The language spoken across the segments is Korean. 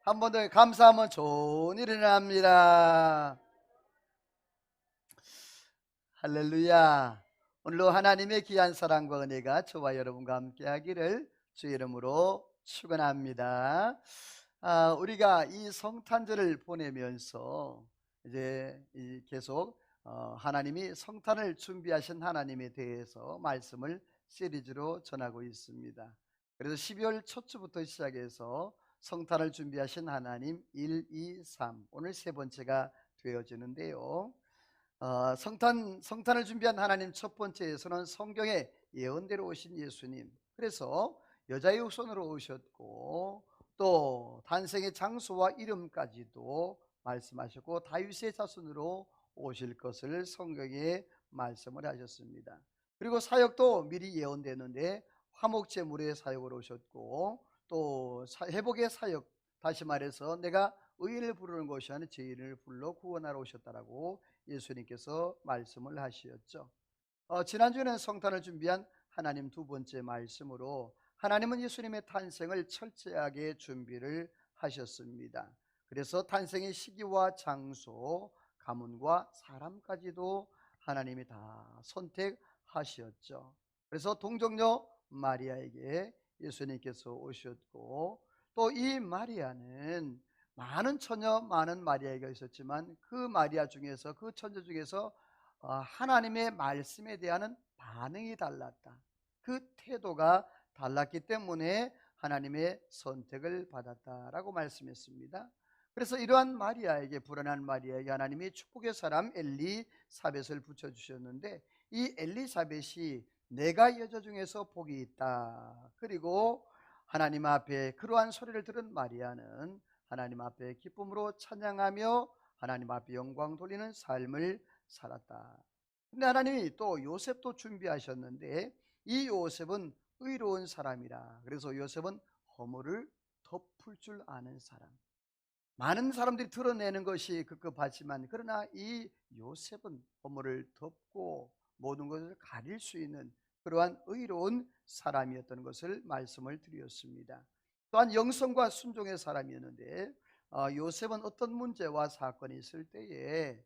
한 번 더 감사하면 좋은 일이 일어납니다. 할렐루야. 오늘도 하나님의 귀한 사랑과 은혜가 저와 여러분과 함께 하기를 주의 이름으로 축원합니다. 우리가 이 성탄절을 보내면서 이제 계속 하나님이 성탄을 준비하신 하나님에 대해서 말씀을 시리즈로 전하고 있습니다. 그래서 12월 첫 주부터 시작해서 성탄을 준비하신 하나님 1, 2, 3 오늘 세 번째가 되어지는데요. 성탄을 준비한 하나님 첫 번째에서는 성경에 예언대로 오신 예수님, 그래서 여자의 후손으로 오셨고 또 탄생의 장소와 이름까지도 말씀하셨고 다윗의 자손으로 오실 것을 성경에 말씀을 하셨습니다. 그리고 사역도 미리 예언되는데 화목제물의 사역으로 오셨고 또 회복의 사역, 다시 말해서 내가 의인을 부르는 것이 아니라 죄인을 불러 구원하러 오셨다라고 예수님께서 말씀을 하셨죠. 지난주에는 성탄을 준비한 하나님 두 번째 말씀으로 하나님은 예수님의 탄생을 철저하게 준비를 하셨습니다. 그래서 탄생의 시기와 장소, 가문과 사람까지도 하나님이 다 선택하셨죠. 그래서 동정녀 마리아에게 예수님께서 오셨고 또 이 마리아는 많은 처녀, 많은 마리아가 있었지만 그 마리아 중에서, 그 처녀 중에서 하나님의 말씀에 대한 반응이 달랐다. 그 태도가 달랐기 때문에 하나님의 선택을 받았다라고 말씀했습니다. 그래서 이러한 마리아에게, 불안한 마리아에게 하나님이 축복의 사람 엘리사벳을 붙여주셨는데 이 엘리사벳이 내가 여자 중에서 복이 있다. 그리고 하나님 앞에 그러한 소리를 들은 마리아는 하나님 앞에 기쁨으로 찬양하며 하나님 앞에 영광 돌리는 삶을 살았다. 근데 하나님이 또 요셉도 준비하셨는데 이 요셉은 의로운 사람이라. 그래서 요셉은 허물을 덮을 줄 아는 사람. 많은 사람들이 드러내는 것이 급급하지만 그러나 이 요셉은 허물을 덮고 모든 것을 가릴 수 있는 그러한 의로운 사람이었던 것을 말씀을 드렸습니다. 또한 영성과 순종의 사람이었는데 요셉은 어떤 문제와 사건이 있을 때에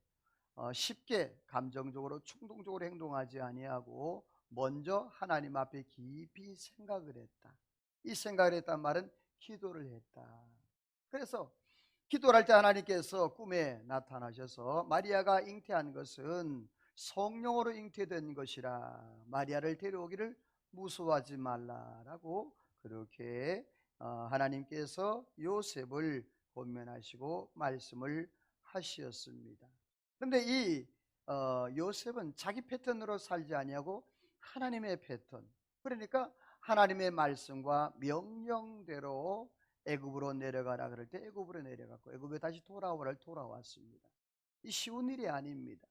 쉽게 감정적으로 충동적으로 행동하지 아니하고 먼저 하나님 앞에 깊이 생각을 했다. 이 생각을 했단 말은 기도를 했다. 그래서 기도를 할 때 하나님께서 꿈에 나타나셔서 마리아가 잉태한 것은 성령으로 잉태된 것이라 마리아를 데려오기를 무서워하지 말라라고 그렇게 하나님께서 요셉을 권면하시고 말씀을 하셨습니다. 그런데 이 요셉은 자기 패턴으로 살지 아니하고 하나님의 패턴, 그러니까 하나님의 말씀과 명령대로 애굽으로 내려가라 그럴 때 애굽으로 내려갔고 애굽에 다시 돌아오라 돌아왔습니다. 이 쉬운 일이 아닙니다.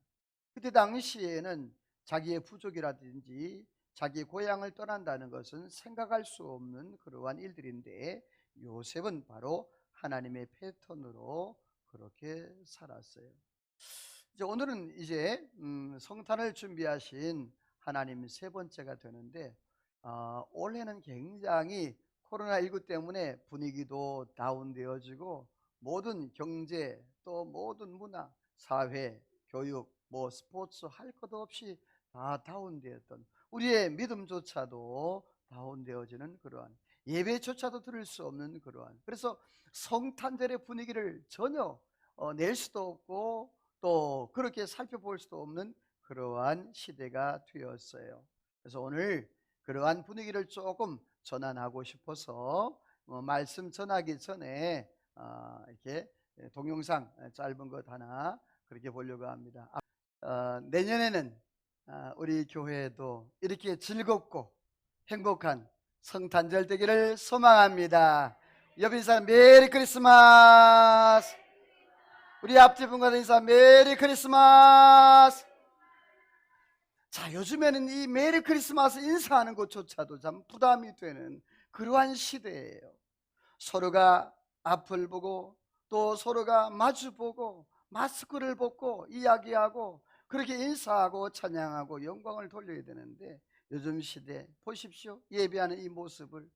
그때 당시에는 자기의 부족이라든지 자기의 고향을 떠난다는 것은 생각할 수 없는 그러한 일들인데 요셉은 바로 하나님의 패턴으로 그렇게 살았어요. 오늘은 이제 성탄을 준비하신 하나님 세 번째가 되는데 올해는 굉장히 코로나19 때문에 분위기도 다운되어지고 모든 경제 또 모든 문화, 사회, 교육, 스포츠 할 것 없이 다 다운되었던 우리의 믿음조차도 다운되어지는 그러한 예배조차도 들을 수 없는 그러한, 그래서 성탄절의 분위기를 전혀 낼 수도 없고 또 그렇게 살펴볼 수도 없는 그러한 시대가 되었어요. 그래서 오늘 그러한 분위기를 조금 전환하고 싶어서 말씀 전하기 전에 이렇게 동영상 짧은 것 하나 그렇게 보려고 합니다. 내년에는 우리 교회에도 이렇게 즐겁고 행복한 성탄절 되기를 소망합니다. 옆에 사람 메리 크리스마스. 우리 앞뒤 분과도 인사 메리 크리스마스. 자, 요즘에는 이 메리 크리스마스 인사하는 것조차도 참 부담이 되는 그러한 시대예요. 서로가 앞을 보고 또 서로가 마주보고 마스크를 벗고 이야기하고 그렇게 인사하고 찬양하고 영광을 돌려야 되는데 요즘 시대 보십시오. 예배하는 이 모습을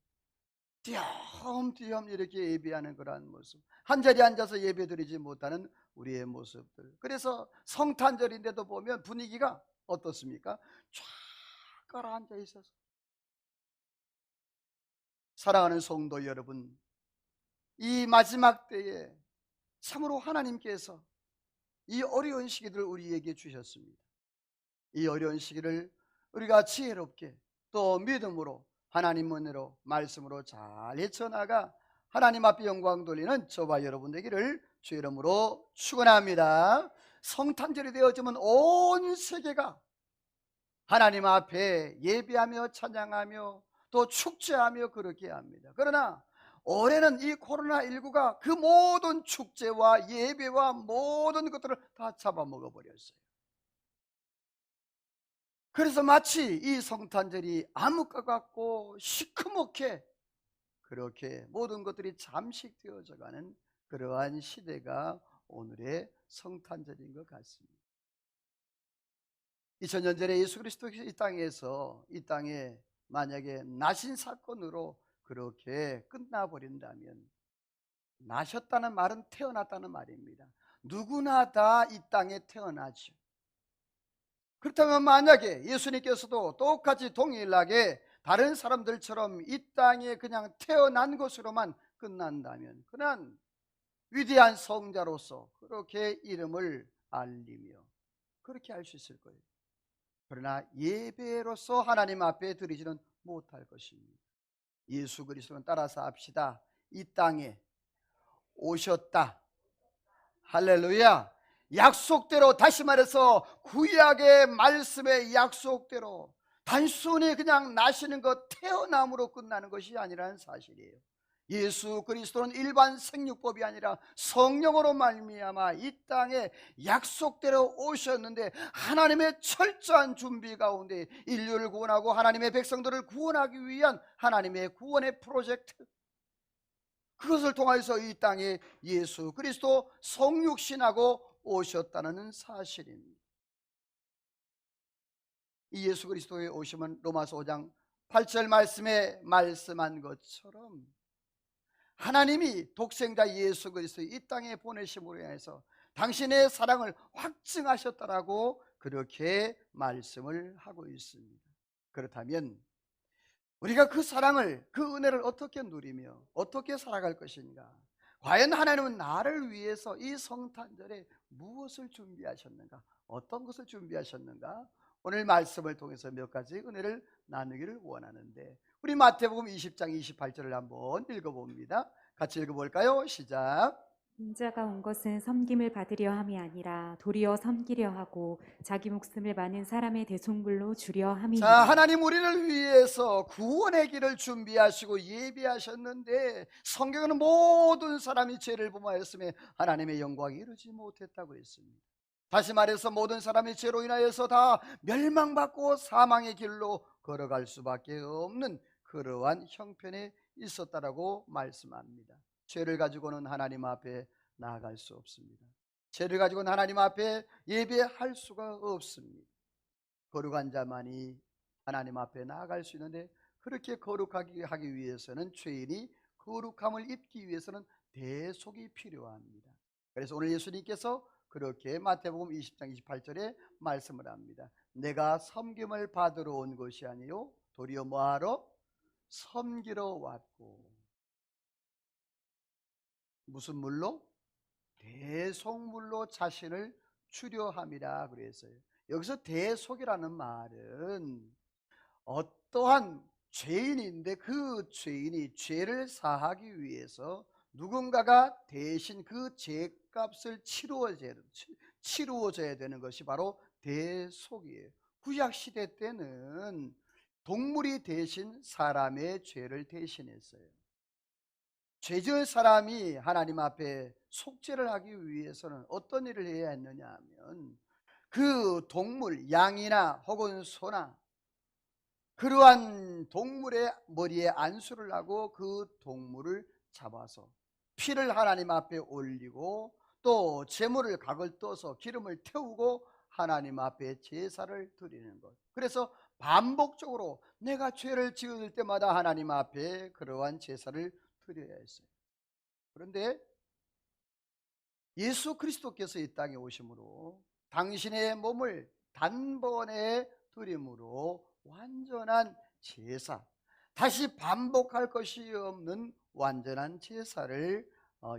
띄엄띄엄 이렇게 예배하는 그러한 모습, 한자리에 앉아서 예배드리지 못하는 우리의 모습들. 그래서 성탄절인데도 보면 분위기가 어떻습니까? 쫙 가라앉아 있어서. 사랑하는 성도 여러분, 이 마지막 때에 참으로 하나님께서 이 어려운 시기를 우리에게 주셨습니다. 이 어려운 시기를 우리가 지혜롭게 또 믿음으로 하나님 은혜로 말씀으로 잘 헤쳐나가 하나님 앞에 영광 돌리는 저와 여러분 되기를 주 이름으로 축원합니다. 성탄절이 되어지면 온 세계가 하나님 앞에 예배하며 찬양하며 또 축제하며 그렇게 합니다. 그러나 올해는 이 코로나19가 그 모든 축제와 예배와 모든 것들을 다 잡아먹어 버렸어요. 그래서 마치 이 성탄절이 암흑과 같고 시커멓게 그렇게 모든 것들이 잠식되어져 가는 그러한 시대가 오늘의 성탄절인 것 같습니다. 2000년 전에 예수 그리스도께서 이 땅에 만약에 나신 사건으로 그렇게 끝나버린다면, 나셨다는 말은 태어났다는 말입니다. 누구나 다 이 땅에 태어나죠. 그렇다면 만약에 예수님께서도 똑같이 동일하게 다른 사람들처럼 이 땅에 그냥 태어난 것으로만 끝난다면, 그는 위대한 성자로서 그렇게 이름을 알리며 그렇게 할 수 있을 거예요. 그러나 예배로서 하나님 앞에 드리지는 못할 것입니다. 예수 그리스도는 따라서 합시다. 이 땅에 오셨다. 할렐루야. 약속대로, 다시 말해서 구약의 말씀의 약속대로 단순히 그냥 나시는 것, 태어남으로 끝나는 것이 아니라는 사실이에요. 예수 그리스도는 일반 생육법이 아니라 성령으로 말미암아 이 땅에 약속대로 오셨는데, 하나님의 철저한 준비 가운데 인류를 구원하고 하나님의 백성들을 구원하기 위한 하나님의 구원의 프로젝트, 그것을 통해서 이 땅에 예수 그리스도 성육신하고 오셨다는 사실입니다. 이 예수 그리스도의 오심은 로마서 5장 8절 말씀에 말씀한 것처럼 하나님이 독생자 예수 그리스도 이 땅에 보내심으로 인해서 당신의 사랑을 확증하셨다라고 그렇게 말씀을 하고 있습니다. 그렇다면 우리가 그 사랑을, 그 은혜를 어떻게 누리며 어떻게 살아갈 것인가? 과연 하나님은 나를 위해서 이 성탄절에 무엇을 준비하셨는가? 어떤 것을 준비하셨는가? 오늘 말씀을 통해서 몇 가지 은혜를 나누기를 원하는데, 우리 마태복음 20장 28절을 한번 읽어봅니다. 같이 읽어볼까요? 시작. 인자가 온 것은 섬김을 받으려 함이 아니라 도리어 섬기려 하고 자기 목숨을 많은 사람의 대속물로 주려 자, 함이니라. 하나님 우리를 위해서 구원의 길을 준비하시고 예비하셨는데, 성경에는 모든 사람이 죄를 범하였음에 하나님의 영광이 이루지 못했다고 했습니다. 다시 말해서 모든 사람이 죄로 인하여서 다 멸망받고 사망의 길로 걸어갈 수밖에 없는 그러한 형편에 있었다라고 말씀합니다. 죄를 가지고는 하나님 앞에 나아갈 수 없습니다. 죄를 가지고는 하나님 앞에 예배할 수가 없습니다. 거룩한 자만이 하나님 앞에 나아갈 수 있는데, 그렇게 거룩하게 하기 위해서는, 죄인이 거룩함을 입기 위해서는 대속이 필요합니다. 그래서 오늘 예수님께서 그렇게 마태복음 20장 28절에 말씀을 합니다. 내가 섬김을 받으러 온 것이 아니요 도리어 뭐하러? 섬기러 왔고. 무슨 물로? 대속물로 자신을 주려 함이라 그랬어요. 여기서 대속이라는 말은 어떠한 죄인인데 그 죄인이 죄를 사하기 위해서 누군가가 대신 그 죄값을 치루어져야 되는 것이 바로 대속이에요. 구약시대 때는 동물이 대신 사람의 죄를 대신했어요. 죄 지은 사람이 하나님 앞에 속죄를 하기 위해서는 어떤 일을 해야 했느냐 하면, 그 동물, 양이나 혹은 소나 그러한 동물의 머리에 안수를 하고 그 동물을 잡아서 피를 하나님 앞에 올리고 또 제물을 각을 떠서 기름을 태우고 하나님 앞에 제사를 드리는 것. 그래서 반복적으로 내가 죄를 지을 때마다 하나님 앞에 그러한 제사를 드려야 했어요. 그런데 예수 그리스도께서 이 땅에 오심으로 당신의 몸을 단번에 드림으로 완전한 제사, 다시 반복할 것이 없는 완전한 제사를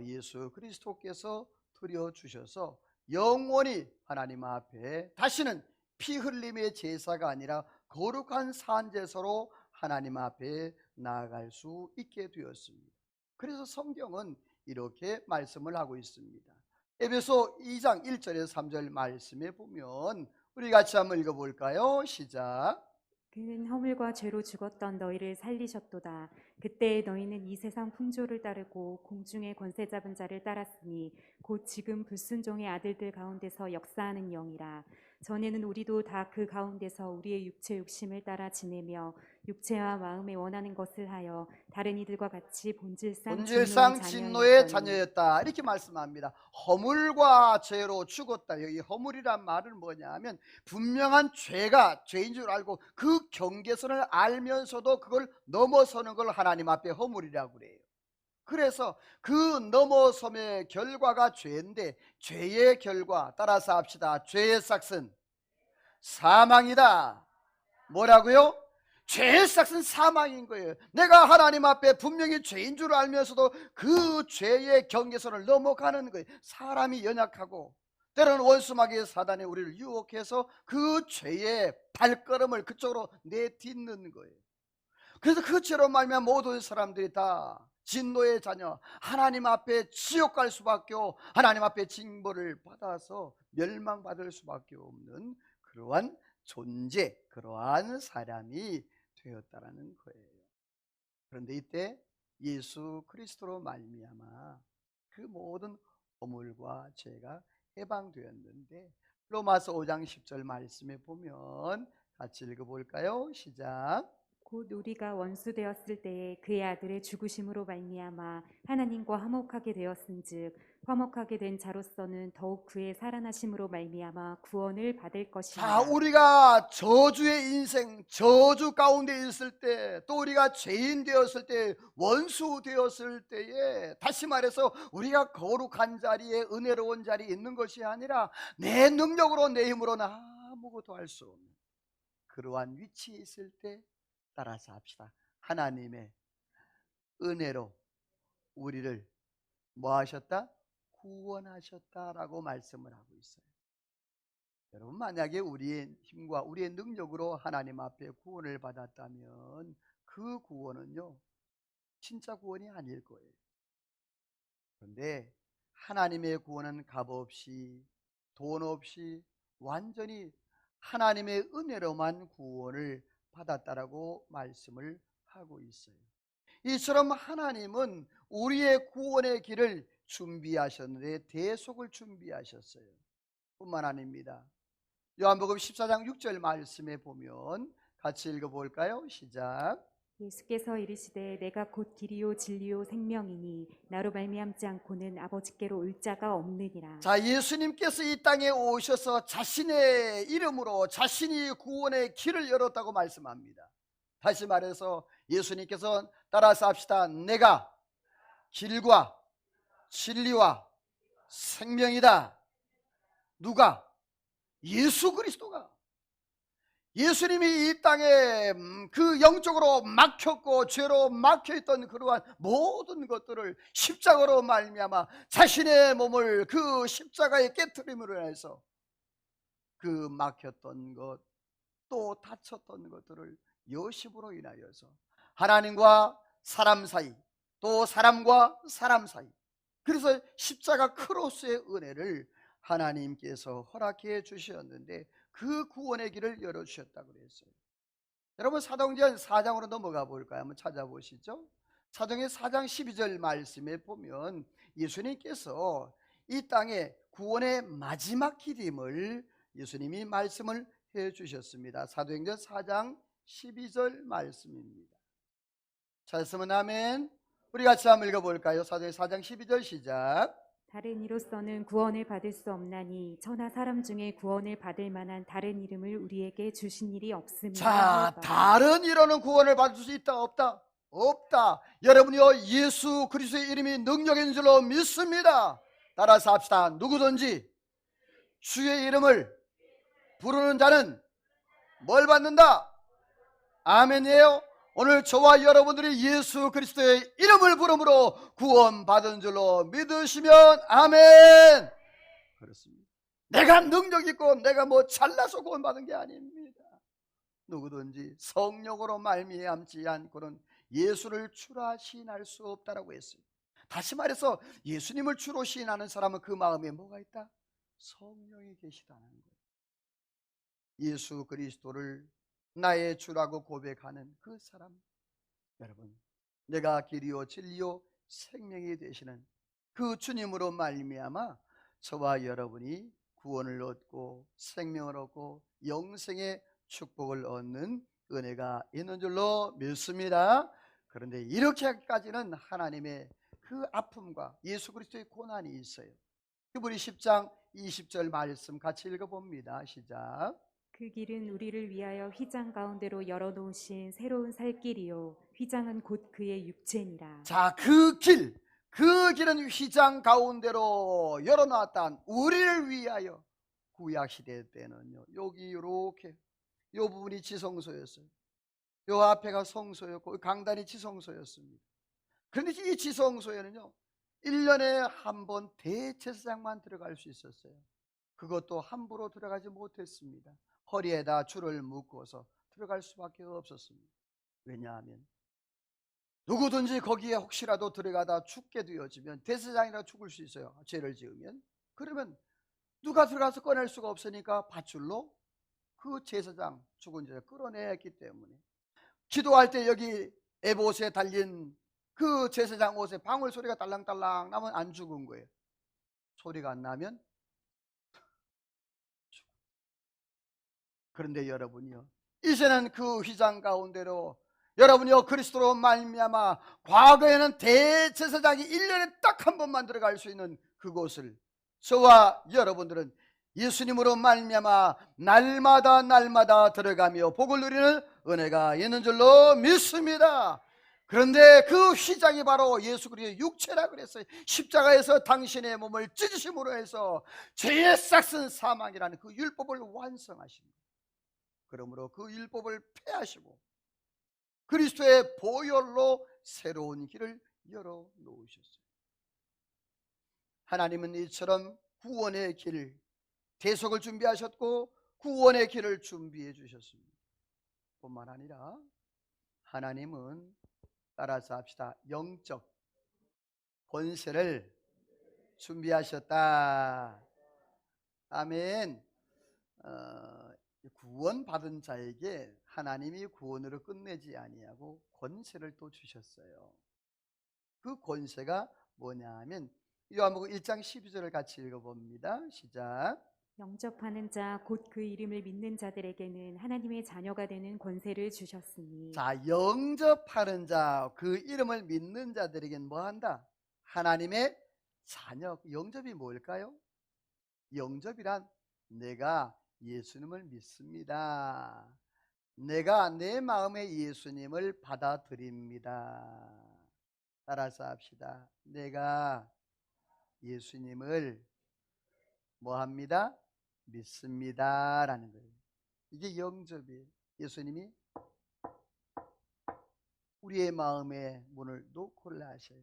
예수 그리스도께서 드려 주셔서 영원히 하나님 앞에 다시는 피 흘림의 제사가 아니라 거룩한 산제사로 하나님 앞에 나아갈 수 있게 되었습니다. 그래서 성경은 이렇게 말씀을 하고 있습니다. 에베소 2장 1절에서 3절 말씀에 보면 우리 같이 한번 읽어볼까요? 시작. 그는 허물과 죄로 죽었던 너희를 살리셨도다. 그때 너희는 이 세상 풍조를 따르고 공중의 권세 잡은 자를 따랐으니 곧 지금 불순종의 아들들 가운데서 역사하는 영이라. 전에는 우리도 다 그 가운데서 우리의 육체 욕심을 따라 지내며 육체와 마음에 원하는 것을 하여 다른 이들과 같이 본질상 본질상 진노의 진노의 자녀였더니 자녀였다, 이렇게 말씀합니다. 허물과 죄로 죽었다. 여기 허물이란 말은 뭐냐면 분명한 죄가 죄인 줄 알고 그 경계선을 알면서도 그걸 넘어서는 걸 하나님 앞에 허물이라고 그래요. 그래서 그 넘어섬의 결과가 죄인데, 죄의 결과 따라서 합시다. 죄의 삭은 사망이다. 뭐라고요? 죄의 삭은 사망인 거예요. 내가 하나님 앞에 분명히 죄인 줄 알면서도 그 죄의 경계선을 넘어가는 거예요. 사람이 연약하고 때로는 원수마귀의 사단이 우리를 유혹해서 그 죄의 발걸음을 그쪽으로 내딛는 거예요. 그래서 그 죄로 말미암아 모든 사람들이 다 진노의 자녀, 하나님 앞에 지옥 갈 수밖에 없고 하나님 앞에 징벌을 받아서 멸망받을 수밖에 없는 그러한 존재, 그러한 사람이 되었다라는 거예요. 그런데 이때 예수 그리스도로 말미암아 그 모든 허물과 죄가 해방되었는데, 로마서 5장 10절 말씀에 보면 같이 읽어볼까요? 시작. 곧 우리가 원수 되었을 때에 그의 아들의 죽으심으로 말미암아 하나님과 화목하게 되었은즉 화목하게 된 자로서는 더욱 그의 살아나심으로 말미암아 구원을 받을 자, 것이니라. 우리가 저주의 인생, 저주 가운데 있을 때, 또 우리가 죄인 되었을 때, 원수 되었을 때에, 다시 말해서 우리가 거룩한 자리에, 은혜로운 자리에 있는 것이 아니라 내 능력으로, 내 힘으로는 아무것도 할 수 없는 그러한 위치에 있을 때, 따라서 합시다. 하나님의 은혜로 우리를 뭐 하셨다? 구원하셨다라고 말씀을 하고 있어요. 여러분, 만약에 우리의 힘과 우리의 능력으로 하나님 앞에 구원을 받았다면 그 구원은요, 진짜 구원이 아닐 거예요. 그런데 하나님의 구원은 값없이, 돈 없이 완전히 하나님의 은혜로만 구원을 받았다라고 말씀을 하고 있어요. 이처럼 하나님은 우리의 구원의 길을 준비하셨는데 대속을 준비하셨어요. 뿐만 아닙니다. 요한복음 14장 6절 말씀에 보면 같이 읽어볼까요? 시작. 예수께서 이르시되 내가 곧 길이요 진리요 생명이니 나로 말미암지 않고는 아버지께로 올 자가 없느니라. 자, 예수님께서 이 땅에 오셔서 자신의 이름으로 자신이 구원의 길을 열었다고 말씀합니다. 다시 말해서 예수님께서 따라서 합시다. 내가 길과 진리와 생명이다. 누가? 예수 그리스도가. 예수님이 이 땅에 그 영적으로 막혔고 죄로 막혀있던 그러한 모든 것들을 십자가로 말미암아 자신의 몸을 그 십자가에 깨트림으로 해서 그 막혔던 것, 또 다쳤던 것들을 여십으로 인하여서 하나님과 사람 사이, 또 사람과 사람 사이, 그래서 십자가 크로스의 은혜를 하나님께서 허락해 주셨는데 그 구원의 길을 열어주셨다고 그랬어요. 여러분, 사도행전 4장으로 넘어가 볼까요? 한번 찾아보시죠. 사도행전 4장 12절 말씀에 보면 예수님께서 이 땅에 구원의 마지막 길임을 예수님이 말씀을 해 주셨습니다. 사도행전 4장 12절 말씀입니다. 찾았으면 아멘. 우리 같이 한번 읽어볼까요? 사도행전 4장 12절 시작. 다른 이로서는 구원을 받을 수 없나니 저나 사람 중에 구원을 받을 만한 다른 이름을 우리에게 주신 일이 없음이라 자, 하였더라. 다른 이로는 구원을 받을 수 있다 없다? 없다. 여러분이요, 예수 그리스도의 이름이 능력 있는 줄로 믿습니다. 따라서 합시다. 누구든지 주의 이름을 부르는 자는 뭘 받는다? 아멘이에요. 오늘 저와 여러분들이 예수 그리스도의 이름을 부름으로 구원받은 줄로 믿으시면 아멘. 그렇습니다. 내가 능력 있고 내가 뭐 잘나서 구원받은 게 아닙니다. 누구든지 성령으로 말미암지 않고는 예수를 주라 시인할 수 없다라고 했어요. 다시 말해서 예수님을 주로 시인하는 사람은 그 마음에 뭐가 있다? 성령이 계시다는 거예요. 예수 그리스도를 나의 주라고 고백하는 그 사람, 여러분, 내가 길이요 진리요 생명이 되시는 그 주님으로 말미암아 저와 여러분이 구원을 얻고 생명을 얻고 영생의 축복을 얻는 은혜가 있는 줄로 믿습니다. 그런데 이렇게까지는 하나님의 그 아픔과 예수 그리스도의 고난이 있어요. 히브리 10장 20절 말씀 같이 읽어봅니다. 시작. 그 길은 우리를 위하여 휘장 가운데로 열어놓으신 새로운 살 길이요 휘장은 곧 그의 육체니라. 자, 그 길은 휘장 가운데로 열어놨단 우리를 위하여. 구약 시대 때는요, 여기 이렇게 요 부분이 지성소였어요. 요 앞에가 성소였고 강단이 지성소였습니다. 그런데 이 지성소에는요 1년에 한 번 대제사장만 들어갈 수 있었어요. 그것도 함부로 들어가지 못했습니다. 허리에다 줄을 묶어서 들어갈 수밖에 없었습니다. 왜냐하면 누구든지 거기에 혹시라도 들어가다 죽게 되어지면, 대제사장이라 죽을 수 있어요, 죄를 지으면. 그러면 누가 들어가서 꺼낼 수가 없으니까 밧줄로 그 제사장, 죽은 자를 끌어내었기 때문에 기도할 때 여기 에봇에 달린 그 제사장 옷에 방울 소리가 딸랑딸랑 나면 안 죽은 거예요. 소리가 안 나면. 그런데 여러분이요, 이제는 그 휘장 가운데로 여러분이요 그리스도로 말미암아 과거에는 대제사장이 1년에 딱 한 번만 들어갈 수 있는 그곳을 저와 여러분들은 예수님으로 말미암아 날마다 들어가며 복을 누리는 은혜가 있는 줄로 믿습니다. 그런데 그 휘장이 바로 예수 그리스도의 육체라 그랬어요. 십자가에서 당신의 몸을 찢으심으로 해서 죄의 싹슨 사망이라는 그 율법을 완성하신 거예요. 그러므로 그 율법을 폐하시고 그리스도의 보혈로 새로운 길을 열어 놓으셨어요. 하나님은 이처럼 구원의 길, 대속을 준비하셨고 구원의 길을 준비해 주셨습니다. 뿐만 아니라 하나님은, 따라서 합시다, 영적 권세를 준비하셨다. 아멘. 구원받은 자에게 하나님이 구원으로 끝내지 아니하고 권세를 또 주셨어요. 그 권세가 뭐냐 하면 요한복음 1장 12절을 같이 읽어봅니다. 시작. 영접하는 자 곧 그 이름을 믿는 자들에게는 하나님의 자녀가 되는 권세를 주셨으니. 자, 영접하는 자, 그 이름을 믿는 자들에게는 뭐한다? 하나님의 자녀. 영접이 뭘까요? 영접이란 내가 예수님을 믿습니다. 내가 내 마음에 예수님을 받아들입니다. 따라서 합시다. 내가 예수님을 뭐합니다? 믿습니다 라는 거예요. 이게 영접이에요. 예수님이 우리의 마음에 문을 놓고를 하셔요.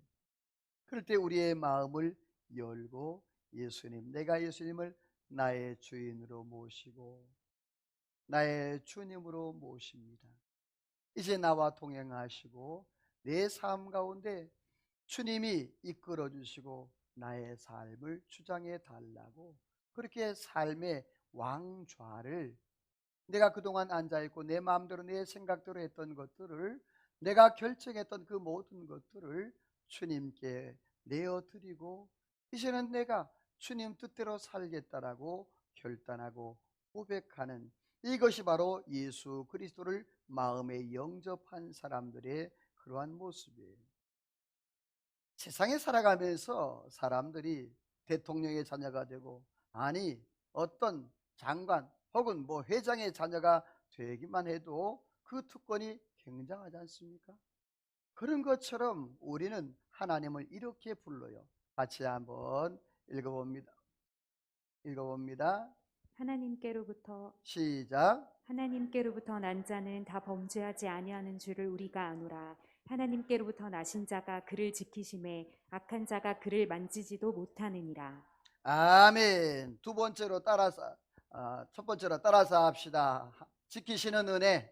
그럴 때 우리의 마음을 열고 예수님, 내가 예수님을 나의 주인으로 모시고 나의 주님으로 모십니다. 이제 나와 동행하시고 내 삶 가운데 주님이 이끌어 주시고 나의 삶을 주장해 달라고, 그렇게 삶의 왕좌를, 내가 그동안 앉아있고 내 마음대로 내 생각대로 했던 것들을, 내가 결정했던 그 모든 것들을 주님께 내어드리고 이제는 내가 주님 뜻대로 살겠다라고 결단하고 고백하는, 이것이 바로 예수 그리스도를 마음에 영접한 사람들의 그러한 모습이에요. 세상에 살아가면서 사람들이 대통령의 자녀가 되고, 아니 어떤 장관 혹은 뭐 회장의 자녀가 되기만 해도 그 특권이 굉장하지 않습니까? 그런 것처럼 우리는 하나님을 이렇게 불러요. 같이 한번 읽어봅니다. 하나님께로부터 시작. 하나님께로부터 난 자는 다 범죄하지 아니하는 줄을 우리가 아노라. 하나님께로부터 나신 자가 그를 지키심에 악한 자가 그를 만지지도 못하느니라. 아멘. 두 번째로 따라서, 첫 번째로 따라서 합시다. 지키시는 은혜.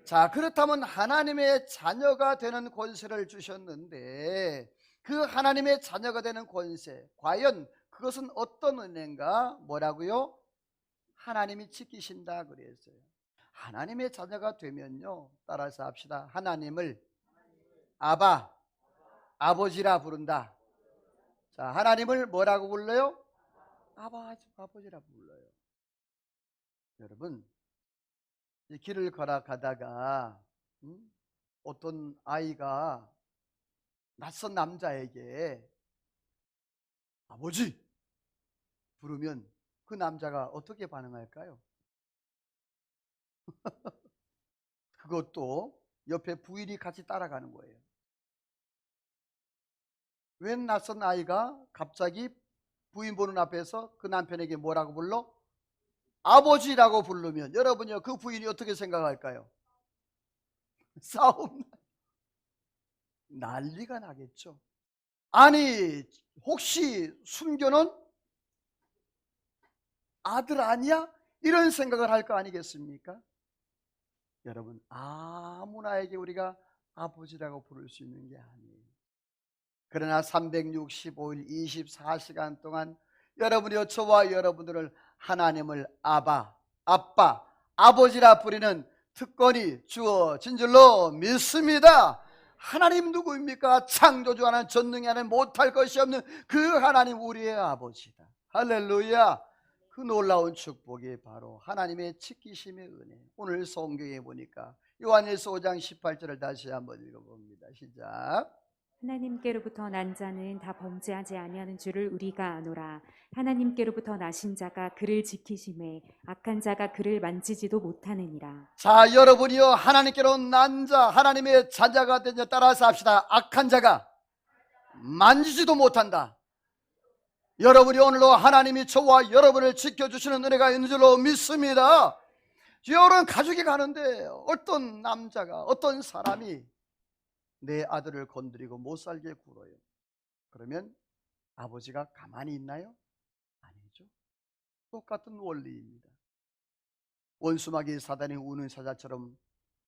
자, 그렇다면 하나님의 자녀가 되는 권세를 주셨는데, 그 하나님의 자녀가 되는 권세, 과연 그것은 어떤 은혜인가? 뭐라고요? 하나님이 지키신다 그랬어요. 하나님의 자녀가 되면요, 따라서 합시다. 하나님을 아바, 아버지라 부른다. 자, 하나님을 뭐라고 불러요? 아버지라 불러요. 여러분, 이 길을 걸어가다가 어떤 아이가 낯선 남자에게 아버지 부르면 그 남자가 어떻게 반응할까요? 그것도 옆에 부인이 같이 따라가는 거예요. 웬 낯선 아이가 갑자기 부인 보는 앞에서 그 남편에게 뭐라고 불러? 아버지라고 부르면 여러분요, 그 부인이 어떻게 생각할까요? 싸움 난리가 나겠죠. 아니 혹시 숨겨놓은 아들 아니야? 이런 생각을 할 거 아니겠습니까? 여러분, 아무나에게 우리가 아버지라고 부를 수 있는 게 아니에요. 그러나 365일 24시간 동안 여러분이 저와 여러분들을 하나님을 아빠, 아버지라 부르는 특권이 주어진 줄로 믿습니다. 하나님 누구입니까? 창조주 하나님, 전능이 하나님, 못할 것이 없는 그 하나님, 우리의 아버지다. 할렐루야. 그 놀라운 축복이 바로 하나님의 지키심의 은혜. 오늘 성경에 보니까 요한일서 5장 18절을 다시 한번 읽어봅니다. 시작. 하나님께로부터 난 자는 다 범죄하지 아니하는 줄을 우리가 아노라. 하나님께로부터 나신 자가 그를 지키심에 악한 자가 그를 만지지도 못하느니라. 자, 여러분이요, 하나님께로 난 자, 하나님의 자녀가 된 자 따라서 합시다. 악한 자가 만지지도 못한다. 여러분이 오늘로 하나님이 저와 여러분을 지켜주시는 은혜가 있는 줄로 믿습니다. 여러분, 가족이 가는데 어떤 남자가, 어떤 사람이 내 아들을 건드리고 못 살게 굴어요. 그러면 아버지가 가만히 있나요? 아니죠. 똑같은 원리입니다. 원수마귀 사단이 우는 사자처럼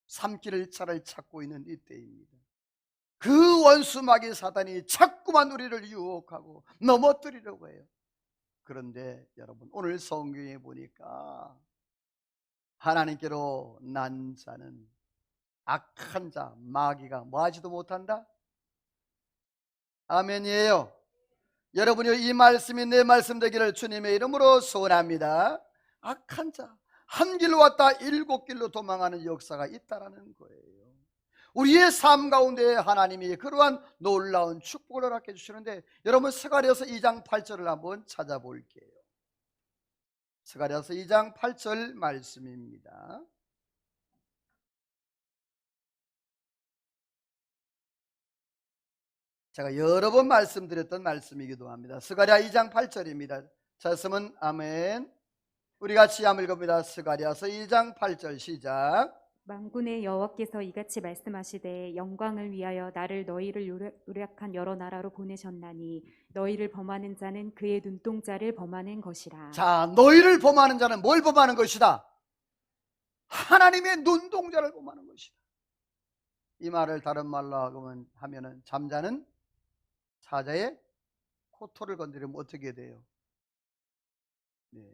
삼킬 자를 찾고 있는 이때입니다. 그 원수마귀 사단이 자꾸만 우리를 유혹하고 넘어뜨리려고 해요. 그런데 여러분, 오늘 성경에 보니까 하나님께로 난 자는 악한 자, 마귀가 뭐하지도 못한다? 아멘이에요. 여러분이 이 말씀이 내 말씀 되기를 주님의 이름으로 소원합니다. 악한 자, 한 길로 왔다 7길로 도망하는 역사가 있다라는 거예요. 우리의 삶 가운데 하나님이 그러한 놀라운 축복을 허락해 주시는데, 여러분 스가랴서 2장 8절을 한번 찾아볼게요. 스가랴서 2장 8절 말씀입니다. 제가 여러 번 말씀드렸던 말씀이기도 합니다. 스가랴 2장 8절입니다. 찾으면 아멘. 우리 같이 한번 읽어봅니다. 스가랴서 2장 8절 시작. 만군의 여호와께서 이같이 말씀하시되 영광을 위하여 나를 너희를 요략한 여러 나라로 보내셨나니 너희를 범하는 자는 그의 눈동자를 범하는 것이라. 자, 너희를 범하는 자는 뭘 범하는 것이다? 하나님의 눈동자를 범하는 것이다. 이 말을 다른 말로 하면은 잠자는 사자의 코털을 건드리면 어떻게 돼요? 네.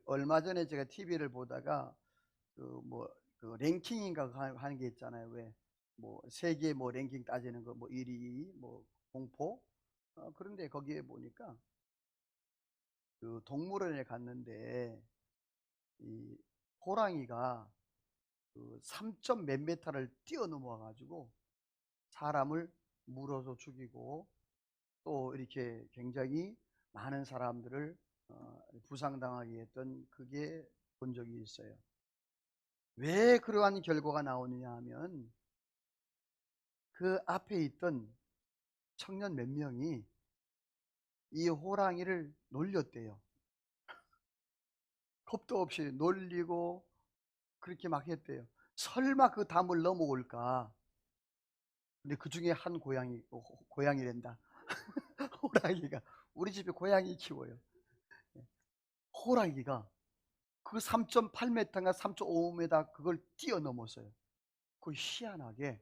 얼마 전에 제가 TV를 보다가 그 랭킹인가 하는 게 있잖아요. 왜 뭐 세계 뭐 랭킹 따지는 거 뭐 1위 뭐 공포, 그런데 거기에 보니까 그 동물원에 갔는데 이 호랑이가 그 3점 몇 미터를 뛰어넘어 가지고 사람을 물어서 죽이고 또 이렇게 굉장히 많은 사람들을 부상당하게 했던 그게 본 적이 있어요. 왜 그러한 결과가 나오느냐 하면 그 앞에 있던 청년 몇 명이 이 호랑이를 놀렸대요. 겁도 없이 놀리고 그렇게 막 했대요. 설마 그 담을 넘어올까? 근데 그 중에 한 고양이랜다. 호랑이가, 우리 집에 고양이 키워요. 호랑이가 그 3.8m인가 3.5m 그걸 뛰어넘었어요. 그 희한하게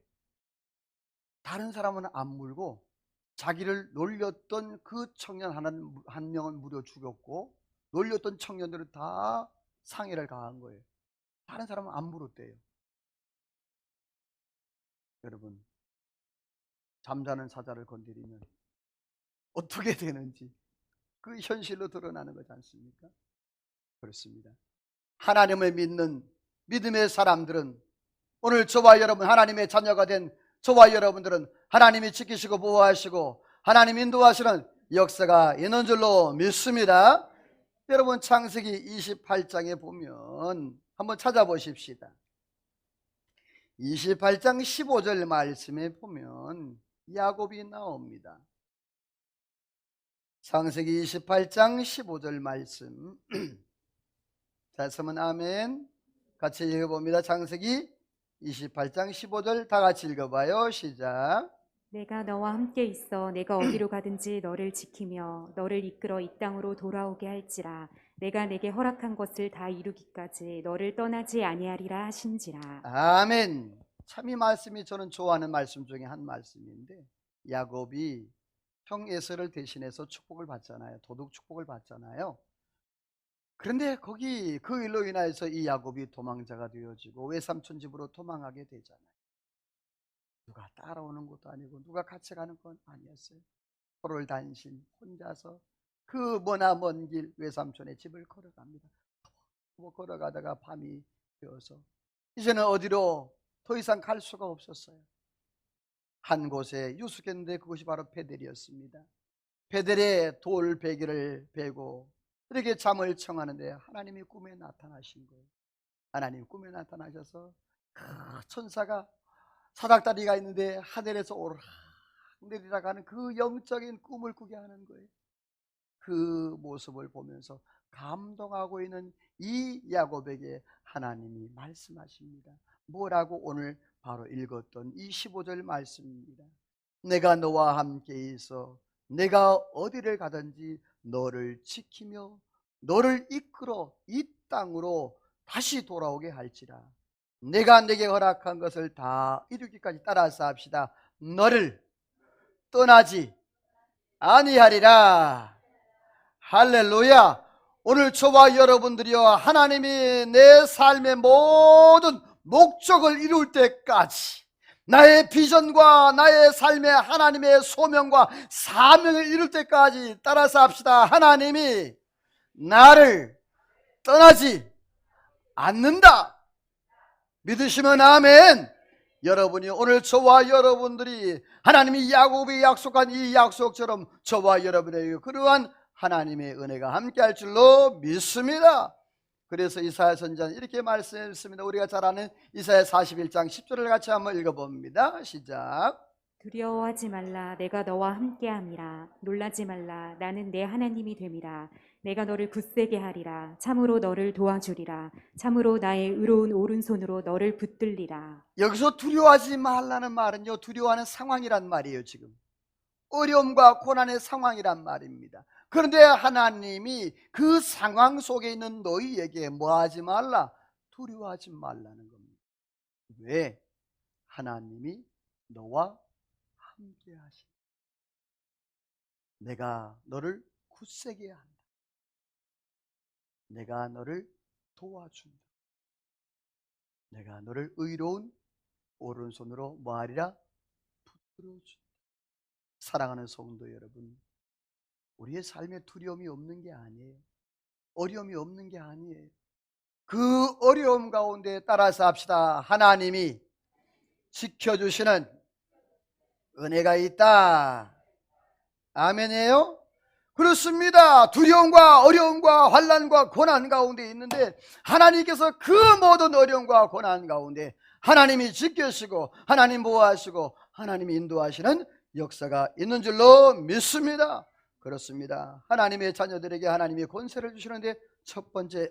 다른 사람은 안 물고 자기를 놀렸던 그 청년 한 명은 무려 죽였고, 놀렸던 청년들은 다 상해를 가한 거예요. 다른 사람은 안 물었대요. 여러분, 잠자는 사자를 건드리면 어떻게 되는지 그 현실로 드러나는 거지 않습니까? 그렇습니다. 하나님을 믿는 믿음의 사람들은, 오늘 저와 여러분 하나님의 자녀가 된 저와 여러분들은 하나님이 지키시고 보호하시고 하나님 인도하시는 역사가 있는 줄로 믿습니다. 여러분, 창세기 28장에 보면 한번 찾아보십시다. 28장 15절 말씀에 보면 야곱이 나옵니다. 창세기 28장 15절 말씀. 자, 쓰면 아멘. 같이 읽어봅니다. 창세기 28장 15절 다 같이 읽어봐요. 시작. 내가 너와 함께 있어 내가 어디로 가든지 너를 지키며 너를 이끌어 이 땅으로 돌아오게 할지라. 내가 내게 허락한 것을 다 이루기까지 너를 떠나지 아니하리라 하신지라. 아멘. 참 이 말씀이 저는 좋아하는 말씀 중에 한 말씀인데, 야곱이 형 에서를 대신해서 축복을 받잖아요. 도둑 축복을 받잖아요. 그런데 거기 그 일로 인하여서 이 야곱이 도망자가 되어지고 외삼촌 집으로 도망하게 되잖아요. 누가 따라오는 것도 아니고 누가 같이 가는 건 아니었어요. 호를 단신 혼자서 그 머나 먼 길 외삼촌의 집을 걸어갑니다. 걸어가다가 밤이 되어서 이제는 어디로 더 이상 갈 수가 없었어요. 한 곳에 유숙했는데 그것이 바로 베델이었습니다. 베델에 돌 베개를 베고 이렇게 잠을 청하는데 하나님이 꿈에 나타나신 거예요. 하나님 꿈에 나타나셔서 그 천사가 사닥다리가 있는데 하늘에서 오르락 내리락 하는 그 영적인 꿈을 꾸게 하는 거예요. 그 모습을 보면서 감동하고 있는 이 야곱에게 하나님이 말씀하십니다. 뭐라고? 오늘 바로 읽었던 이 15절 말씀입니다. 내가 너와 함께 있어 내가 어디를 가든지 너를 지키며 너를 이끌어 이 땅으로 다시 돌아오게 할지라. 내가 내게 허락한 것을 다 이루기까지. 따라서 합시다. 너를 떠나지 아니하리라. 할렐루야. 오늘 저와 여러분들이여, 하나님이 내 삶의 모든 목적을 이룰 때까지, 나의 비전과 나의 삶의 하나님의 소명과 사명을 이룰 때까지, 따라서 합시다. 하나님이 나를 떠나지 않는다. 믿으시면 아멘. 여러분이 오늘 저와 여러분들이 하나님이 야곱이 약속한 이 약속처럼 저와 여러분에게 그러한 하나님의 은혜가 함께할 줄로 믿습니다. 그래서 이사야 선지자는 이렇게 말씀했습니다. 우리가 잘 아는 이사야 41장 10절을 같이 한번 읽어봅니다. 시작. 두려워하지 말라. 내가 너와 함께함이라. 놀라지 말라. 나는 내 하나님이 됨이라. 내가 너를 굳세게 하리라. 참으로 너를 도와주리라. 참으로 나의 의로운 오른손으로 너를 붙들리라. 여기서 두려워하지 말라는 말은요, 두려워하는 상황이란 말이에요. 지금 어려움과 고난의 상황이란 말입니다. 그런데 하나님이 그 상황 속에 있는 너희에게 뭐하지 말라? 두려워하지 말라는 겁니다. 왜? 하나님이 너와 함께 하신다. 내가 너를 굳세게 한다. 내가 너를 도와준다. 내가 너를 의로운 오른손으로 뭐하리라? 붙들어준다. 사랑하는 성도 여러분, 우리의 삶에 두려움이 없는 게 아니에요. 어려움이 없는 게 아니에요. 그 어려움 가운데 따라서 합시다. 하나님이 지켜주시는 은혜가 있다. 아멘이에요? 그렇습니다. 두려움과 어려움과 환난과 고난 가운데 있는데 하나님께서 그 모든 어려움과 고난 가운데 하나님이 지켜주시고 하나님 보호하시고 하나님이 인도하시는 역사가 있는 줄로 믿습니다. 그렇습니다. 하나님의 자녀들에게 하나님이 권세를 주시는데 첫 번째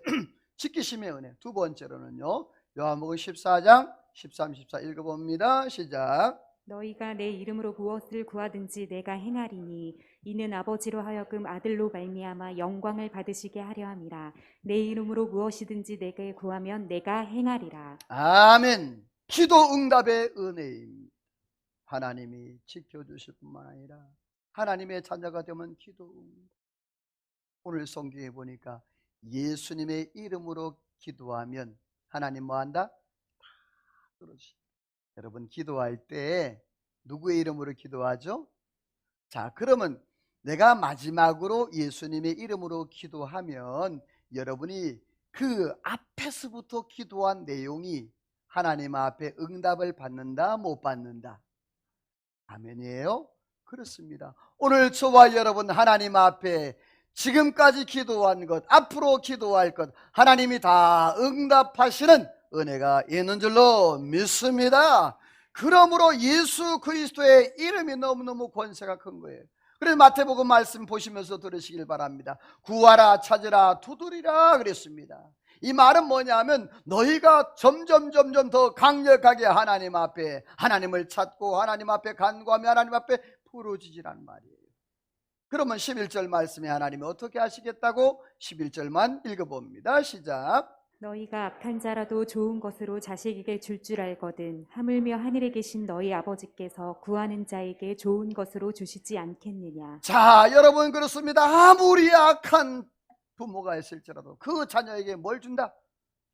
지키심의 은혜, 두 번째로는요 요한복음 14장 13, 14 읽어봅니다. 시작. 너희가 내 이름으로 무엇을 구하든지 내가 행하리니 이는 아버지로 하여금 아들로 말미암아 영광을 받으시게 하려 함이라. 내 이름으로 무엇이든지 내게 구하면 내가 행하리라. 아멘. 기도 응답의 은혜입니다. 하나님이 지켜주실 뿐만 아니라 하나님의 자녀가 되면 기도 응답. 오늘 성경에 보니까 예수님의 이름으로 기도하면 하나님 뭐한다? 다 들어주신다. 여러분 기도할 때 누구의 이름으로 기도하죠? 자, 그러면 내가 마지막으로 예수님의 이름으로 기도하면 여러분이 그 앞에서부터 기도한 내용이 하나님 앞에 응답을 받는다 못 받는다? 아멘이에요? 그렇습니다. 오늘 저와 여러분 하나님 앞에 지금까지 기도한 것, 앞으로 기도할 것 하나님이 다 응답하시는 은혜가 있는 줄로 믿습니다. 그러므로 예수 그리스도의 이름이 너무너무 권세가 큰 거예요. 그래서 마태복음 말씀 보시면서 들으시길 바랍니다. 구하라 찾으라 두드리라 그랬습니다. 이 말은 뭐냐면 너희가 점점 더 강력하게 하나님 앞에 하나님을 찾고 하나님 앞에 간구하며 하나님 앞에 부르짖으라는 말이에요. 그러면 11절 말씀에 하나님이 어떻게 하시겠다고 11절만 읽어봅니다. 시작. 너희가 악한 자라도 좋은 것으로 자식에게 줄 줄 알거든 하물며 하늘에 계신 너희 아버지께서 구하는 자에게 좋은 것으로 주시지 않겠느냐. 자, 여러분 그렇습니다. 아무리 악한 부모가 있을지라도 그 자녀에게 뭘 준다?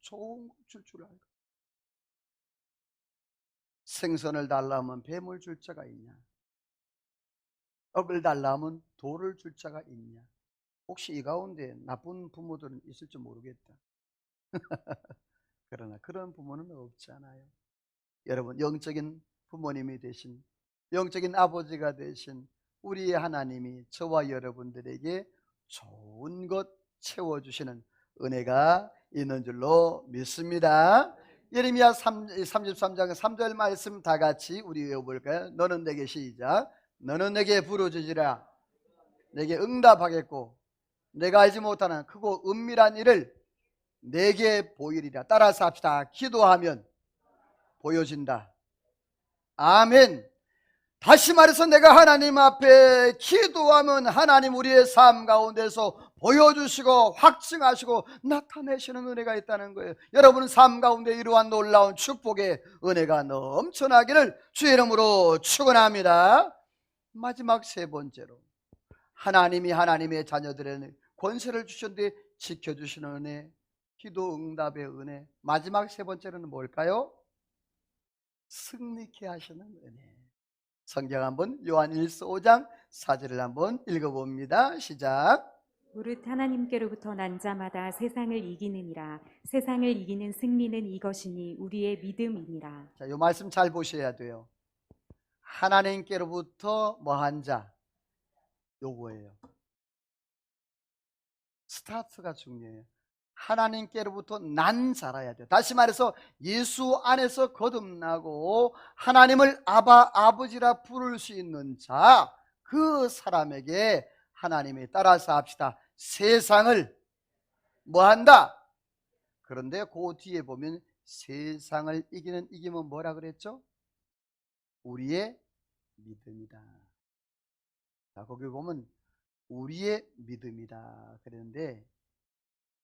좋은 걸 줄 줄 알고. 생선을 달라면 뱀을 줄 자가 있냐? 떡을 달라면 돌을 줄 자가 있냐? 혹시 이 가운데 나쁜 부모들은 있을지 모르겠다. 그러나 그런 부모는 없잖아요. 여러분 영적인 부모님이 되신 영적인 아버지가 되신 우리의 하나님이 저와 여러분들에게 좋은 것 채워주시는 은혜가 있는 줄로 믿습니다. 예레미야 33장 3절 말씀 다 같이 우리 외워볼까요? 너는 내게 시작. 너는 내게 부르짖으라. 내게 응답하겠고 내가 알지 못하는 크고 은밀한 일을 내게 보이리라. 따라서 합시다. 기도하면 보여진다. 아멘. 다시 말해서 내가 하나님 앞에 기도하면 하나님 우리의 삶 가운데서 보여주시고 확증하시고 나타내시는 은혜가 있다는 거예요. 여러분 삶 가운데 이러한 놀라운 축복의 은혜가 넘쳐나기를 주의 이름으로 축원합니다. 마지막 세 번째로 하나님이 하나님의 자녀들에게 권세를 주셨는데 지켜주시는 은혜, 기도 응답의 은혜. 마지막 세 번째로는 뭘까요? 승리케 하시는 은혜. 성경 한번 요한일서 5장 4절을 한번 읽어봅니다. 시작. 무릇 하나님께로부터 난 자마다 세상을 이기느니라. 세상을 이기는 승리는 이것이니 우리의 믿음이니라. 자, 요 말씀 잘 보셔야 돼요. 하나님께로부터 뭐한 자, 요거예요. 스타트가 중요해요. 하나님께로부터 난 자라야 돼요. 다시 말해서 예수 안에서 거듭나고 하나님을 아버지라 부를 수 있는 자, 그 사람에게 하나님이 따라서 합시다. 세상을 뭐한다? 그런데 그 뒤에 보면 세상을 이기는 이기면 뭐라 그랬죠? 우리의 믿음이다. 자, 거기 보면 우리의 믿음이다 그랬는데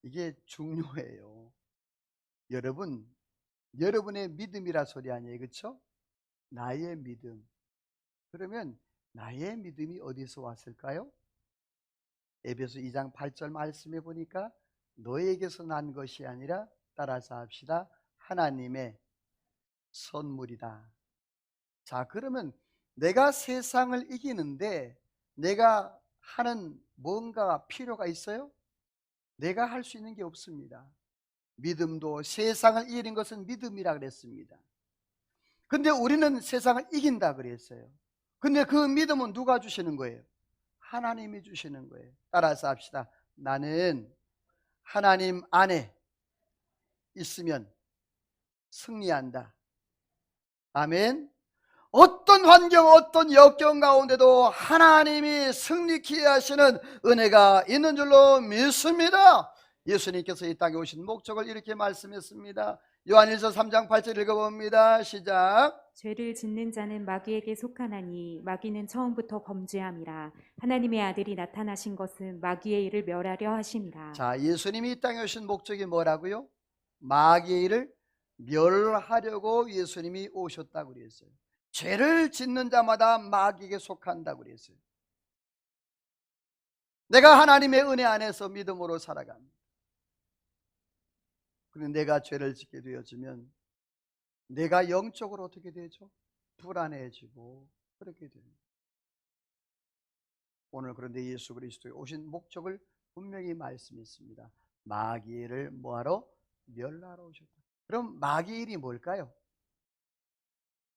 이게 중요해요. 여러분, 여러분의 믿음이라 소리 아니에요, 그렇죠? 나의 믿음. 그러면 나의 믿음이 어디서 왔을까요? 에베소 2장 8절 말씀해 보니까 너에게서 난 것이 아니라 따라서 합시다. 하나님의 선물이다. 자, 그러면 내가 세상을 이기는데 내가 하는 뭔가 필요가 있어요? 내가 할 수 있는 게 없습니다. 믿음도 세상을 이기는 것은 믿음이라 그랬습니다. 근데 우리는 세상을 이긴다 그랬어요. 근데 그 믿음은 누가 주시는 거예요? 하나님이 주시는 거예요. 따라서 합시다. 나는 하나님 안에 있으면 승리한다. 아멘. 어떤 환경, 어떤 역경 가운데도 하나님이 승리케 하시는 은혜가 있는 줄로 믿습니다. 예수님께서 이 땅에 오신 목적을 이렇게 말씀했습니다. 요한일서 3장 8절 읽어봅니다. 시작. 죄를 짓는 자는 마귀에게 속하나니 마귀는 처음부터 범죄함이라. 하나님의 아들이 나타나신 것은 마귀의 일을 멸하려 하심이라. 자, 예수님이 이 땅에 오신 목적이 뭐라고요? 마귀의 일을 멸하려고 예수님이 오셨다고 그랬어요. 죄를 짓는 자마다 마귀에게 속한다고 그랬어요. 내가 하나님의 은혜 안에서 믿음으로 살아갑니다. 그런데 내가 죄를 짓게 되어지면 내가 영적으로 어떻게 되죠? 불안해지고 그렇게 됩니다. 오늘 그런데 예수 그리스도의 오신 목적을 분명히 말씀했습니다. 마귀의 일을 뭐하러? 멸하러 오셨다. 그럼 마귀의 일이 뭘까요?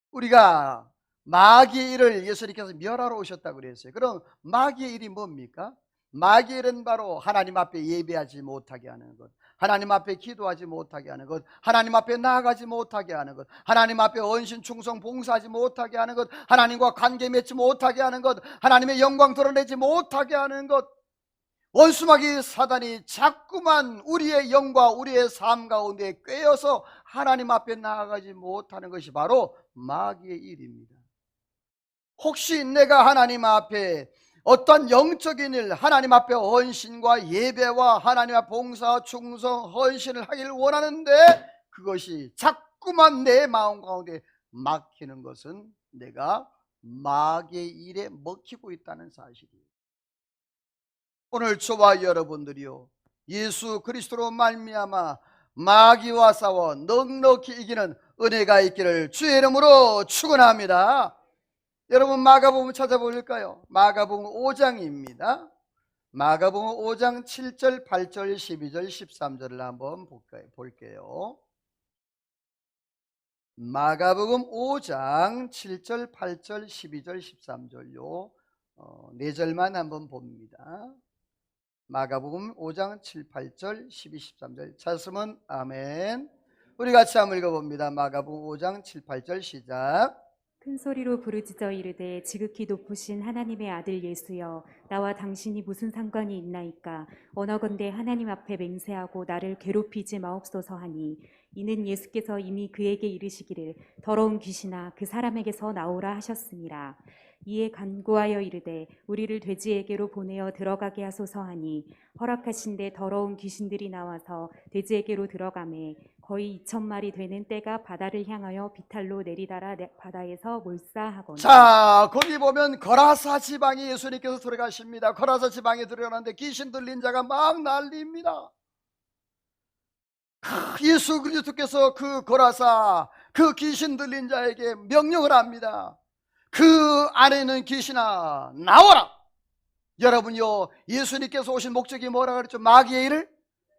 우리가 마귀의 일을 예수님께서 멸하러 오셨다고 그랬어요. 그럼 마귀의 일이 뭡니까? 마귀의 일은 바로 하나님 앞에 예배하지 못하게 하는 것, 하나님 앞에 기도하지 못하게 하는 것, 하나님 앞에 나아가지 못하게 하는 것, 하나님 앞에 헌신 충성 봉사하지 못하게 하는 것, 하나님과 관계 맺지 못하게 하는 것, 하나님의 영광 드러내지 못하게 하는 것. 원수마귀 사단이 자꾸만 우리의 영과 우리의 삶 가운데 꿰어서 하나님 앞에 나아가지 못하는 것이 바로 마귀의 일입니다. 혹시 내가 하나님 앞에 어떤 영적인 일, 하나님 앞에 헌신과 예배와 하나님 앞에 봉사, 충성, 헌신을 하기를 원하는데 그것이 자꾸만 내 마음 가운데 막히는 것은 내가 마귀의 일에 먹히고 있다는 사실이에요. 오늘 저와 여러분들이요, 예수 그리스도로 말미암아 마귀와 싸워 넉넉히 이기는 은혜가 있기를 주의 이름으로 축원합니다. 여러분 마가복음 찾아볼까요? 마가복음 5장입니다. 마가복음 5장 7절, 8절, 12절, 13절을 한번 볼게요. 마가복음 5장 7절, 8절, 12절, 13절요. 4절만 한번 봅니다. 마가복음 5장 7, 8절, 12, 13절 찾으면 아멘. 우리 같이 한번 읽어봅니다. 마가복음 5장 7, 8절 시작. 큰 소리로 부르짖어 이르되 지극히 높으신 하나님의 아들 예수여, 나와 당신이 무슨 상관이 있나이까? 원어건대 하나님 앞에 맹세하고 나를 괴롭히지 마옵소서 하니, 이는 예수께서 이미 그에게 이르시기를 더러운 귀신아 그 사람에게서 나오라 하셨습니다. 이에 간구하여 이르되 우리를 돼지에게로 보내어 들어가게 하소서 하니, 허락하신데 더러운 귀신들이 나와서 돼지에게로 들어가매 거의 2,000마리 되는 떼가 바다를 향하여 비탈로 내리달아 바다에서 몰사하거늘. 자, 거기 보면 거라사 지방에 예수님께서 들어가십니다. 거라사 지방에 들어가는데 귀신 들린 자가 막 난립니다. 예수 그리스도께서 그 거라사 그 귀신 들린 자에게 명령을 합니다. 그 안에 있는 귀신아 나와라. 여러분요, 예수님께서 오신 목적이 뭐라 그랬죠? 마귀의 일을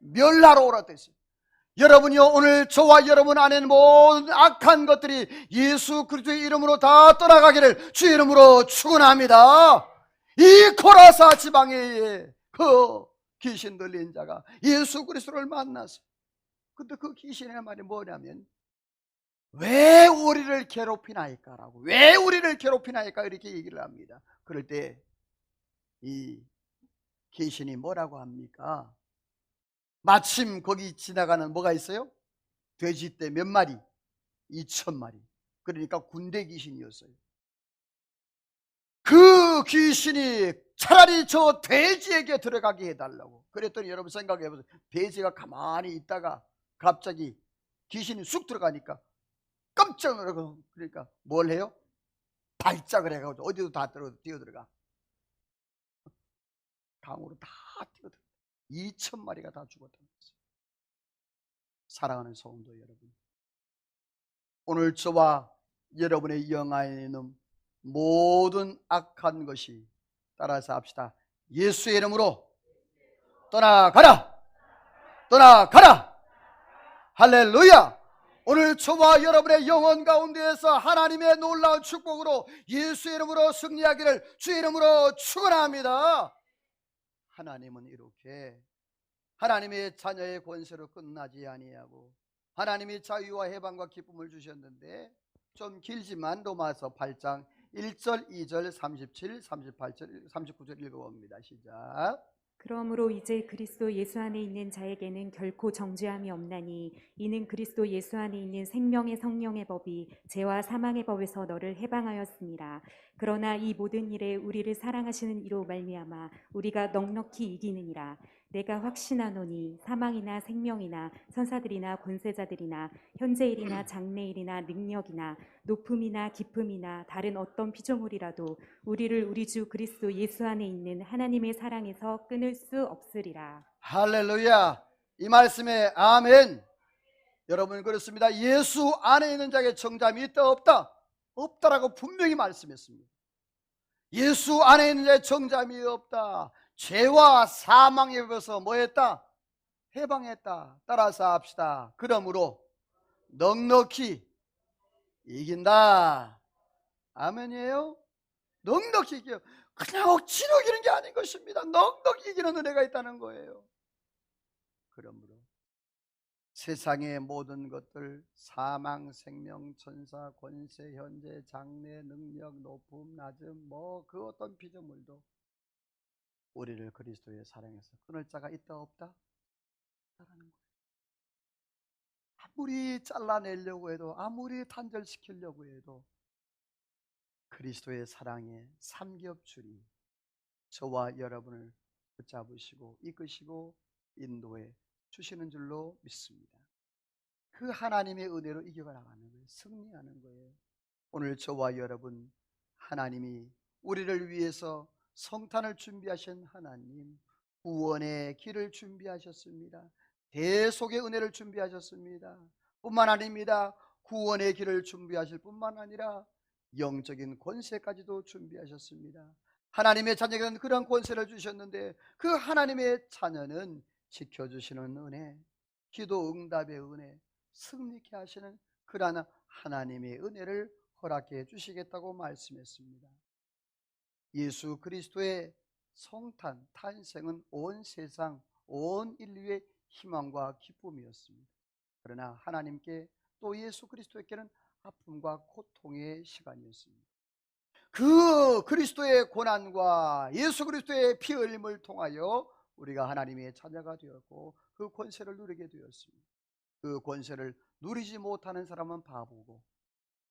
멸하러 오라 했어요. 여러분요, 오늘 저와 여러분 안에는 모든 악한 것들이 예수 그리스도의 이름으로 다 떠나가기를 주의 이름으로 축원합니다. 이 고라사 지방에 그 귀신 들린 자가 예수 그리스도를 만났어요. 근데 그 귀신의 말이 뭐냐면 왜 우리를 괴롭히나이까라고, 왜 우리를 괴롭히나이까 이렇게 얘기를 합니다. 그럴 때 이 귀신이 뭐라고 합니까? 마침 거기 지나가는 뭐가 있어요? 돼지떼 몇 마리? 2,000마리. 그러니까 군대 귀신이었어요. 그 귀신이 차라리 저 돼지에게 들어가게 해달라고. 그랬더니 여러분 생각해보세요. 돼지가 가만히 있다가 갑자기 귀신이 쑥 들어가니까 깜짝 놀라고, 그러니까 뭘 해요? 발작을 해가지고 어디도 다 뛰어들어가. 강으로 다 뛰어들어가. 2,000마리가 다 죽었다는 거죠. 사랑하는 성도 여러분, 오늘 저와 여러분의 영 안에 있는 모든 악한 것이, 따라서 합시다. 예수의 이름으로 떠나가라! 떠나가라! 할렐루야! 오늘 저와 여러분의 영혼 가운데에서 하나님의 놀라운 축복으로 예수의 이름으로 승리하기를 주의 이름으로 축원합니다. 하나님은 이렇게 하나님의 자녀의 권세로 끝나지 아니하고 하나님이 자유와 해방과 기쁨을 주셨는데, 좀 길지만 로마서 8장 1절, 2절, 37, 38절, 39절 읽어봅니다. 시작. 그러므로 이제 그리스도 예수 안에 있는 자에게는 결코 정죄함이 없나니 이는 그리스도 예수 안에 있는 생명의 성령의 법이 죄와 사망의 법에서 너를 해방하였습니다. 그러나 이 모든 일에 우리를 사랑하시는 이로 말미암아 우리가 넉넉히 이기느니라. 내가 확신하노니 사망이나 생명이나 천사들이나 권세자들이나 현재일이나 장래일이나 능력이나 높음이나 깊음이나 다른 어떤 피조물이라도 우리를 우리 주 그리스도 예수 안에 있는 하나님의 사랑에서 끊을 수 없으리라. 할렐루야. 이 말씀에 아멘. 여러분, 그렇습니다. 예수 안에 있는 자에게 정죄함이 있다 없다? 없다라고 분명히 말씀했습니다. 예수 안에 있는 자에게 정죄함이 없다. 죄와 사망에 벌써 뭐했다? 해방했다. 따라서 합시다. 그러므로 넉넉히 이긴다. 아멘이에요? 넉넉히 이겨. 그냥 억지로 이기는 게 아닌 것입니다. 넉넉히 이기는 은혜가 있다는 거예요. 그러므로 세상의 모든 것들, 사망, 생명, 천사, 권세, 현재, 장래, 능력, 높음, 낮음, 그 어떤 피조물도 우리를 그리스도의 사랑에서 끊을 자가 있다 없다? 없다라는 거예요. 아무리 잘라내려고 해도, 아무리 단절시키려고 해도 그리스도의 사랑의 삼겹줄이 저와 여러분을 붙잡으시고 이끄시고 인도해 주시는 줄로 믿습니다. 그 하나님의 은혜로 이겨가 나가는 거예요. 승리하는 거예요. 오늘 저와 여러분, 하나님이 우리를 위해서 성탄을 준비하신 하나님, 구원의 길을 준비하셨습니다. 대속의 은혜를 준비하셨습니다. 뿐만 아닙니다. 구원의 길을 준비하실 뿐만 아니라 영적인 권세까지도 준비하셨습니다. 하나님의 자녀에게는 그런 권세를 주셨는데, 그 하나님의 자녀는 지켜주시는 은혜, 기도 응답의 은혜, 승리케 하시는 그러한 하나님의 은혜를 허락해 주시겠다고 말씀했습니다. 예수 그리스도의 성탄, 탄생은 온 세상, 온 인류의 희망과 기쁨이었습니다. 그러나 하나님께 또 예수 그리스도에게는 아픔과 고통의 시간이었습니다. 그 그리스도의 고난과 예수 그리스도의 피 흘림을 통하여 우리가 하나님의 자녀가 되었고 그 권세를 누리게 되었습니다. 그 권세를 누리지 못하는 사람은 바보고,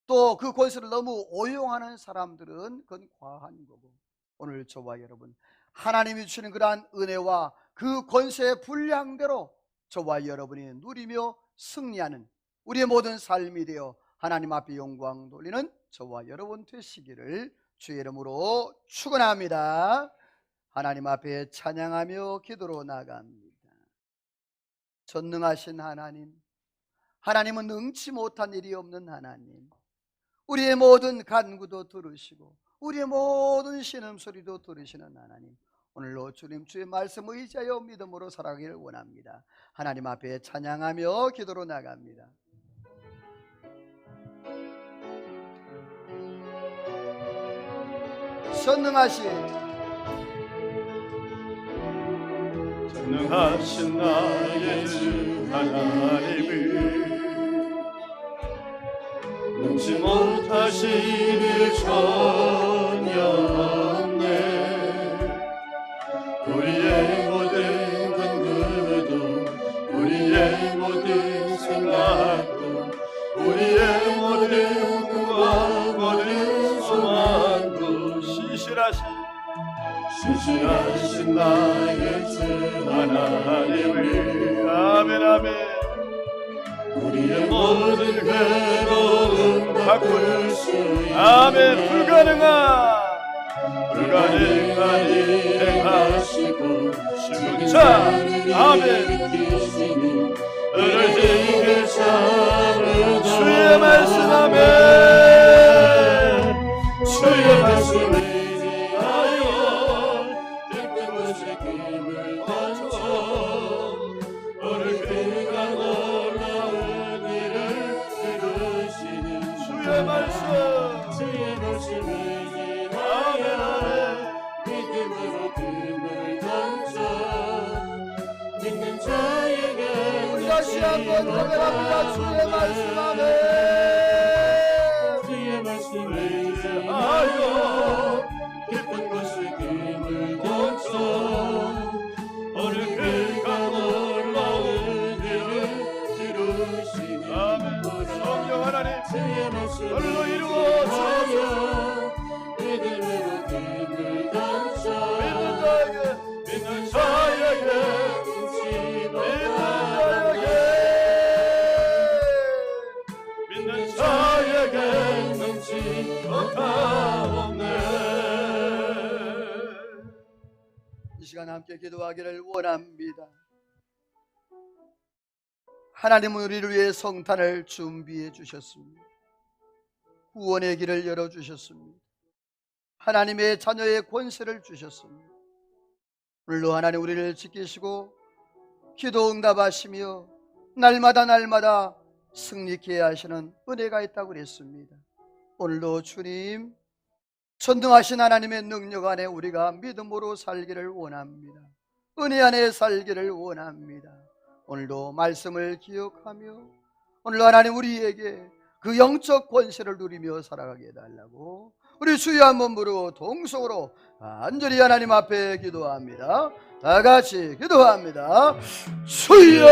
또 그 권세를 너무 오용하는 사람들은 그건 과한 거고, 오늘 저와 여러분, 하나님이 주시는 그러한 은혜와 그 권세의 분량대로 저와 여러분이 누리며 승리하는 우리의 모든 삶이 되어 하나님 앞에 영광 돌리는 저와 여러분 되시기를 주의 이름으로 축원합니다. 하나님 앞에 찬양하며 기도로 나갑니다. 전능하신 하나님, 하나님은 능치 못한 일이 없는 하나님, 우리의 모든 간구도 들으시고 우리의 모든 신음소리도 들으시는 하나님, 오늘로 주님 주의 말씀 의지하여 믿음으로 살아가기를 원합니다. 하나님 앞에 찬양하며 기도로 나갑니다. 전능하신 나의 주 하나님을 능치 못하신 일 전혀 없네. 우리의 모든 근거도, 우리의 모든 생각도, 우리의 모든 꿈과 모든 소망도 신실하신 나의 주 하나님을, 아멘 아멘. 우리의 모든 괴로움 바꿀 수 있는, 아멘. 불가능한 일 행하시고 주자, 아멘. 어르신을 참으로 주의 말씀, 아멘. 주의 말씀 의지하여 기쁜 곳에 힘을 던져 오늘 그가 놀라운 일을 주의 말씀 주의 말씀을 인하여 믿음으로 금을 던져 믿는 자에게 우리 다시 한번 고백합니다. 주의 말씀 아멘. 주의 말씀을 인하여 기쁜 것을 금을 던져 오늘 그가 놀라운 일을 이루시니 성령 하나님 주의 말씀을 얼로 이루어 주옵소서. 믿음으로 금을 던져 믿는 자에게 믿는 자에게 넘치 없네. 이 시간 함께 기도하기를 원합니다. 하나님은 우리를 위해 성탄을 준비해 주셨습니다. 구원의 길을 열어주셨습니다. 하나님의 자녀의 권세를 주셨습니다. 오늘도 하나님 우리를 지키시고 기도 응답하시며 날마다 승리케 하시는 은혜가 있다고 그랬습니다. 오늘도 주님 전능하신 하나님의 능력 안에 우리가 믿음으로 살기를 원합니다. 은혜 안에 살기를 원합니다. 오늘도 말씀을 기억하며 오늘도 하나님 우리에게 그 영적 권세를 누리며 살아가게 해달라고 우리 주여 한번 부르고 동성으로 간절히 하나님 앞에 기도합니다. 다 같이 기도합니다. 주여